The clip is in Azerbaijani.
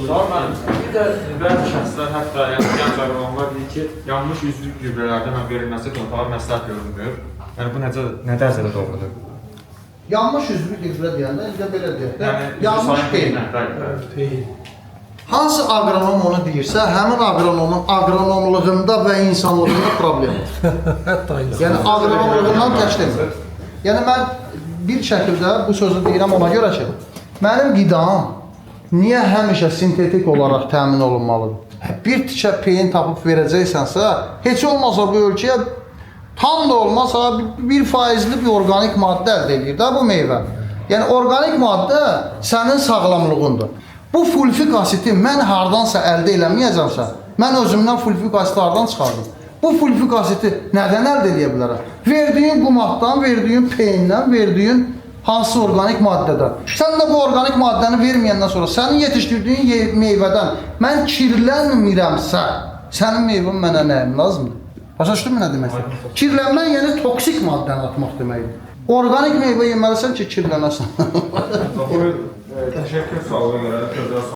Bir də bəzi şəxslər, hətta gənc agronomlar deyir ki, yanmış üzvü gübrələrdən verilməsi torpağa məsləhət görünmür. Yəni bu nə dərəcədə doğrudur? Yanmış üzvü gübrə deyəndə, bizə belə deyək də, yanmış peyin. Hansı agronom onu deyirsə, həmin agronomun agronomluğunda və insanlığında problem var. Yəni agronomluğundan təşkil edir. Yəni mən bir şəkildə bu sözü deyirəm ona görə ki, mənim qidam niyə həmişə sintetik olaraq təmin olunmalıdır? Bir tikə peyin tapıb verəcəksənsə, heç olmasa bu ölkəyə tam da olmasa 1%li bir orqanik maddə əldə edir də bu meyvə. Yəni orqanik maddə sənin sağlamlığındır. Bu fulfik asiti mən hardansa əldə eləməyəcəmsə, mən özümdən fulfik asiti hardan çıxardım? Bu fulfik asiti nədən əldə edə bilərəm? Verdiyin qumatdan, verdiyin peyindən, verdiyin hansı orqanik maddədən. Sən də bu orqanik maddəni verməyəndən sonra sənin yetişdirdiyin meyvədən mən kirlənmirəmsə, sənin meyvən mənə nəyim lazımdır? Başa düşdünmü nə deməkdir? Kirlənmək yəni toksik maddəni atmaq deməkdir. Orqanik meyvə yeməlisən ki, kirlənəsən. Təşəkkür sualına görə,